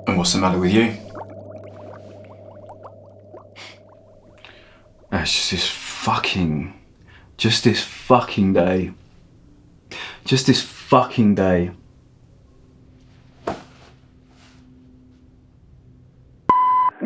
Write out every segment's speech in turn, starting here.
And what's the matter with you? It's just this fucking day. Just this fucking day.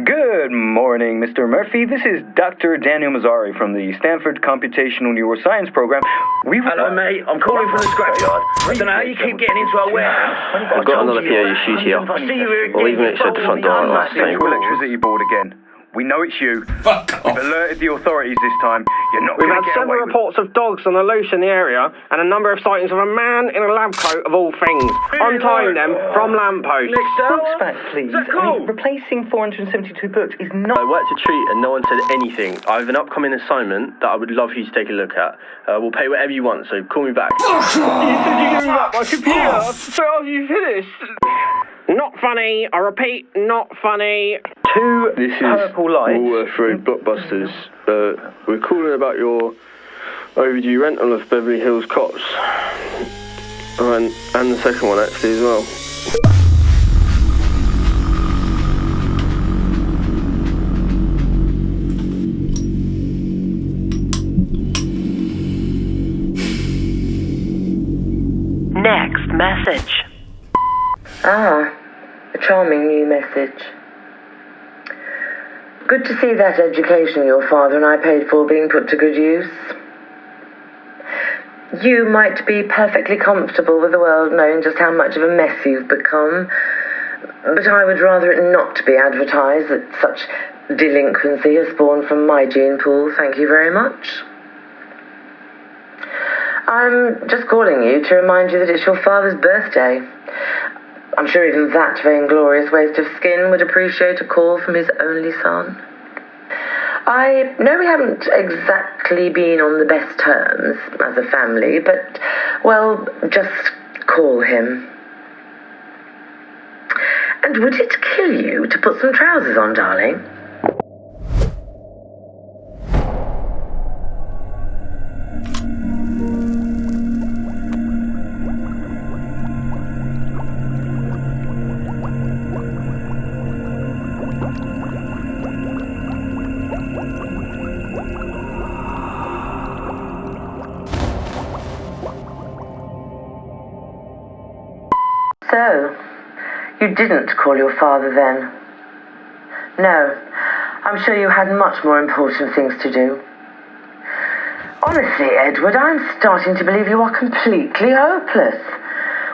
Good morning, Mr. Murphy. This is Dr. Daniel Mazzari from the Stanford Computational Neuroscience Program. Hello, mate. I'm calling from the scrapyard. I don't know how you keep getting into our warehouse. I've got another pair of shoes here. Or even except the front door last time. Central Electricity Board again. We know it's you. Fuck off. We've alerted the authorities this time. You're not We've going had to get several away with reports of dogs on the loose in the area and a number of sightings of a man in a lab coat of all things. Untying them from lampposts. Books back, please. Is that cool? Replacing 472 books is not... I worked a treat and no one said anything. I have an upcoming assignment that I would love for you to take a look at. We'll pay whatever you want, so call me back. You said you gave me back my computer straight after you finished. Not funny. I repeat, not funny. Two This is purple lights. Woolworth Road Blockbusters. We're calling about your overdue rental of Beverly Hills Cops. And the second one actually as well. Next message. Ah, a charming new message. Good to see that education your father and I paid for being put to good use. You might be perfectly comfortable with the world knowing just how much of a mess you've become, but I would rather it not be advertised that such delinquency has spawned from my gene pool. Thank you very much. I'm just calling you to remind you that it's your father's birthday. I'm sure even that vainglorious waste of skin would appreciate a call from his only son. I know we haven't exactly been on the best terms as a family, but, well, just call him. And would it kill you to put some trousers on, darling? So, you didn't call your father then? No, I'm sure you had much more important things to do. Honestly, Edward, I'm starting to believe you are completely hopeless.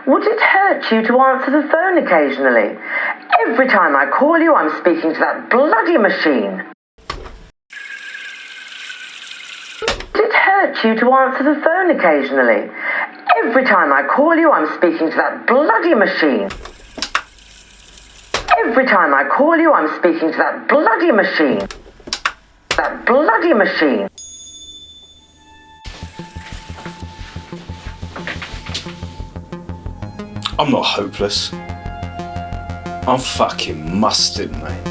Would it hurt you to answer the phone occasionally? Every time I call you, I'm speaking to that bloody machine. Would it hurt you to answer the phone occasionally? Every time I call you, I'm speaking to that bloody machine. Every time I call you, I'm speaking to that bloody machine. That bloody machine. I'm not hopeless. I'm fucking mustard, mate.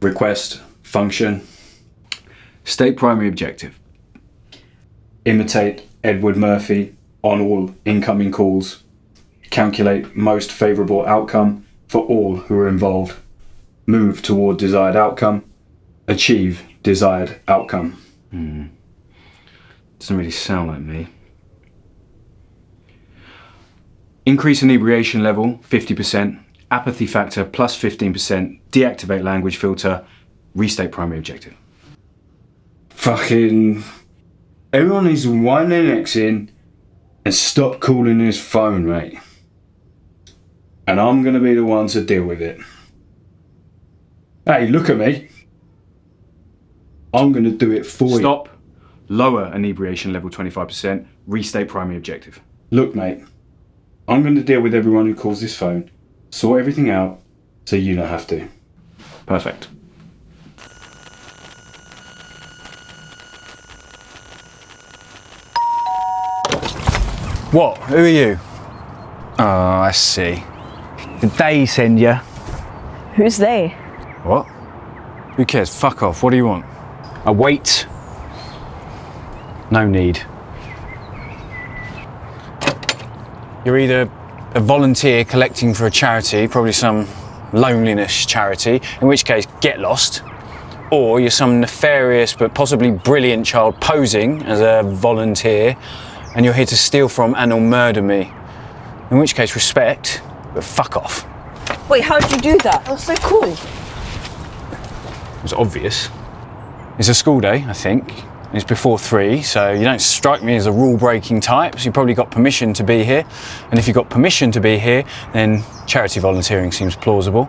Request, function, state primary objective. Imitate Edward Murphy on all incoming calls. Calculate most favourable outcome for all who are involved. move toward desired outcome, achieve desired outcome. Doesn't really sound like me. Increase inebriation level, 50%, apathy factor plus 15%, deactivate language filter, restate primary objective. Fucking... Everyone needs to wind their necks in and stop calling his phone, mate. And I'm gonna be the one to deal with it. Hey, look at me. I'm gonna do it for you. Stop. Lower inebriation level 25%, restate primary objective. Look, mate, I'm gonna deal with everyone who calls this phone, sort everything out, so you don't have to. Perfect. What? Who are you? Oh, I see. Did they send you? Who's they? What? Who cares? Fuck off. What do you want? Wait. No need. You're either a volunteer collecting for a charity, probably some loneliness charity, in which case get lost, or you're some nefarious but possibly brilliant child posing as a volunteer and you're here to steal from and or murder me. In which case, respect, but fuck off. Wait, how did you do that? That was so cool. It was obvious. It's a school day, I think. It's before 3, so you don't strike me as a rule-breaking type, so you probably got permission to be here. And if you got permission to be here, then charity volunteering seems plausible.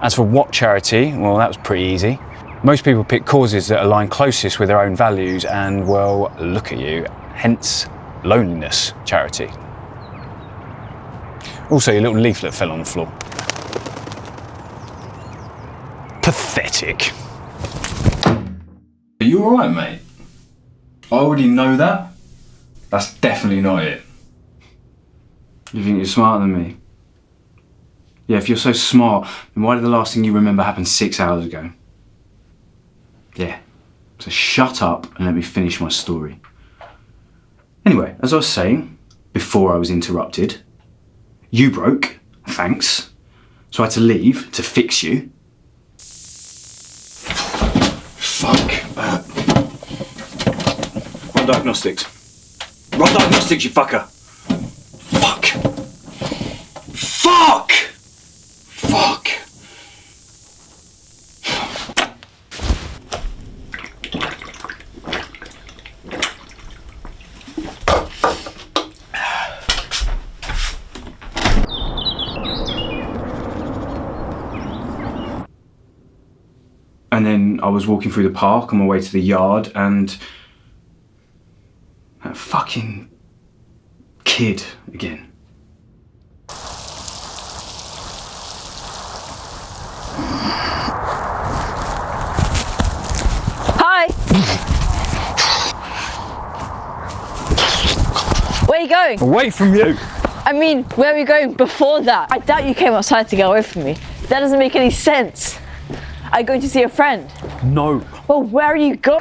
As for what charity, well, that was pretty easy. Most people pick causes that align closest with their own values, and well, look at you. Hence, loneliness charity. Also, your little leaflet fell on the floor. Pathetic. Are you alright, mate? I already know that. That's definitely not it. You think you're smarter than me? Yeah, if you're so smart, then why did the last thing you remember happen 6 hours ago? Yeah, so shut up and let me finish my story. Anyway, as I was saying, before I was interrupted, you broke, thanks, so I had to leave to fix you. Fuck. Run diagnostics. Run diagnostics, you fucker. Fuck. Fuck! Fuck. And then I was walking through the park on my way to the yard, and that fucking kid again. Hi! Where are you going? Away from you! I mean, where were you going before that? I doubt you came outside to get away from me. That doesn't make any sense. Are you going to see a friend? No. Well, where are you going?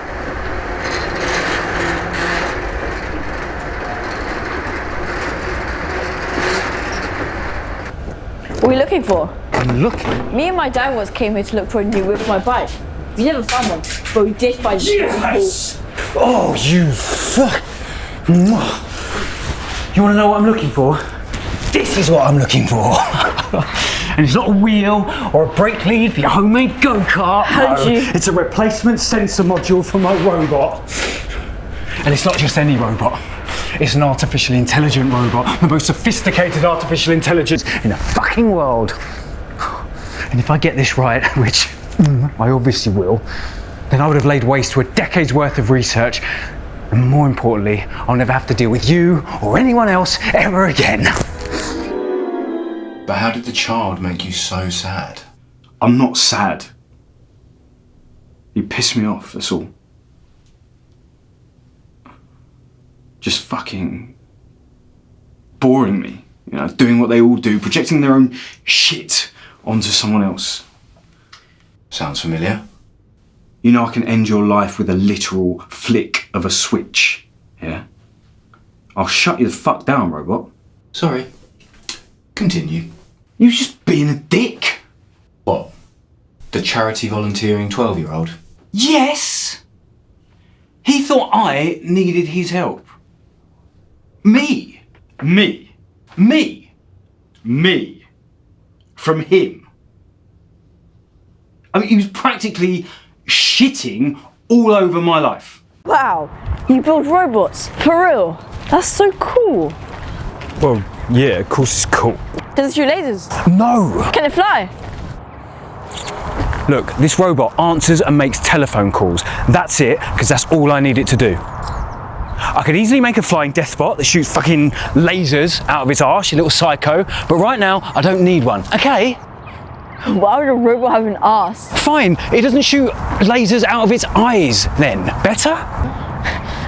What are you looking for? I'm looking. Me and my dad once came here to look for a new whip for my bike. We never found one, but we did find Yes! Oh, you fuck. You want to know what I'm looking for? This is what I'm looking for. And it's not a wheel or a brake lead for your homemade go-kart. How'd you? It's a replacement sensor module for my robot. And it's not just any robot. It's an artificially intelligent robot, the most sophisticated artificial intelligence in the fucking world. And if I get this right, which I obviously will, then I would have laid waste to a decade's worth of research. And more importantly, I'll never have to deal with you or anyone else ever again. But how did the child make you so sad? I'm not sad. You piss me off, that's all. Just fucking boring me, you know, doing what they all do, projecting their own shit onto someone else. Sounds familiar. You know I can end your life with a literal flick of a switch, yeah? I'll shut you the fuck down, robot. Sorry. Continue. You just being a dick. What? The charity volunteering 12-year-old? Yes! He thought I needed his help. Me. From him. I mean, he was practically shitting all over my life. Wow, you build robots, for real? That's so cool. Well, yeah, of course it's cool. Does it shoot lasers? No! Can it fly? Look, this robot answers and makes telephone calls. That's it, because that's all I need it to do. I could easily make a flying deathbot that shoots fucking lasers out of its arse, you little psycho, but right now, I don't need one, okay? Why would a robot have an arse? Fine, it doesn't shoot lasers out of its eyes then. Better?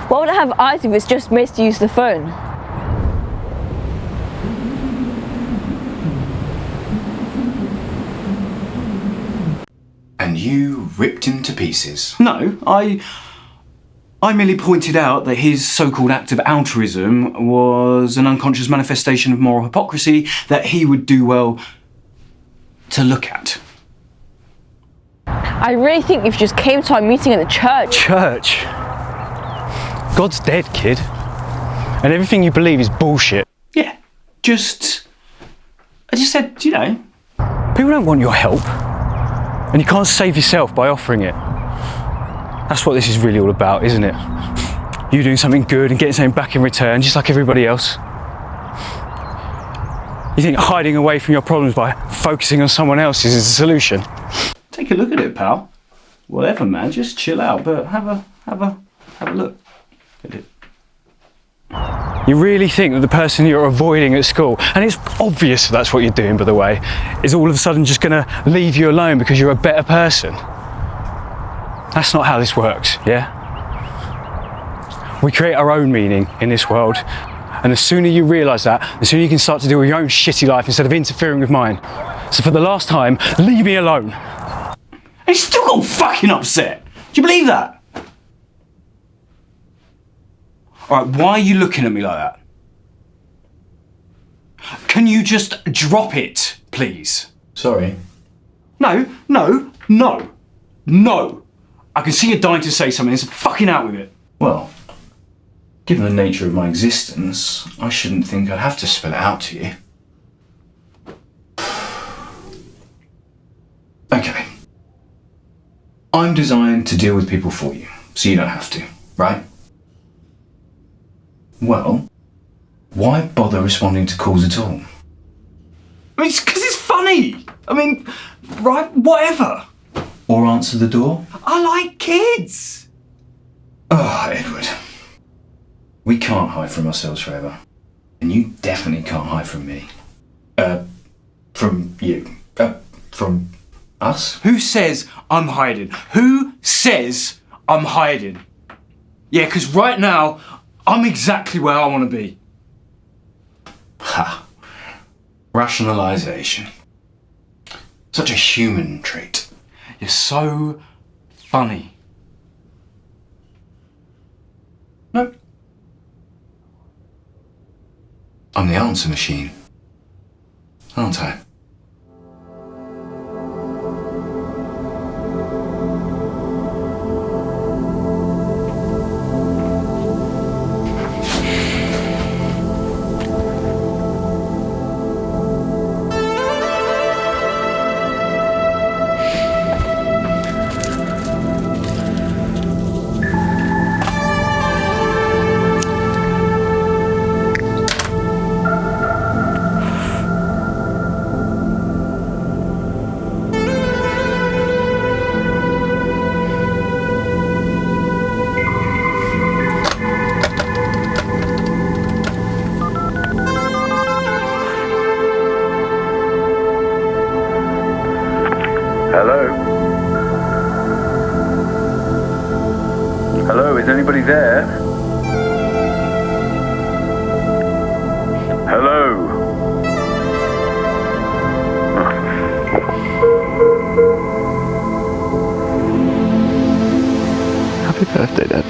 Why would it have eyes if it's just made to use the phone? And you ripped him to pieces. No, I merely pointed out that his so-called act of altruism was an unconscious manifestation of moral hypocrisy that he would do well to look at. I really think if you just came to our meeting at the church. Church? God's dead, kid. And everything you believe is bullshit. Yeah, I just said, you know. People don't want your help. And you can't save yourself by offering it. That's what this is really all about, isn't it? You doing something good and getting something back in return, just like everybody else. You think hiding away from your problems by focusing on someone else is the solution? Take a look at it, pal. Whatever, man, just chill out, but have a look at it. You really think that the person you're avoiding at school, and it's obvious that's what you're doing, by the way, is all of a sudden just going to leave you alone because you're a better person? That's not how this works, yeah? We create our own meaning in this world, and the sooner you realise that, the sooner you can start to deal with your own shitty life instead of interfering with mine. So for the last time, leave me alone. And he's still got fucking upset. Do you believe that? Alright, why are you looking at me like that? Can you just drop it, please? Sorry. No. I can see you're dying to say something, so fucking out with it. Well, given the nature of my existence, I shouldn't think I'd have to spell it out to you. Okay. I'm designed to deal with people for you, so you don't have to, right? Well, why bother responding to calls at all? I mean, it's 'cause it's funny. I mean, right, whatever. Or answer the door. I like kids. Oh, Edward. We can't hide from ourselves forever. And you definitely can't hide from me. From you. From us? Who says I'm hiding? Who says I'm hiding? Yeah, 'cause right now, I'm exactly where I want to be. Ha. Rationalization. Such a human trait. You're so funny. No. I'm the answer machine, aren't I? Hello? Hello, is anybody there? Hello? Happy birthday, Dad.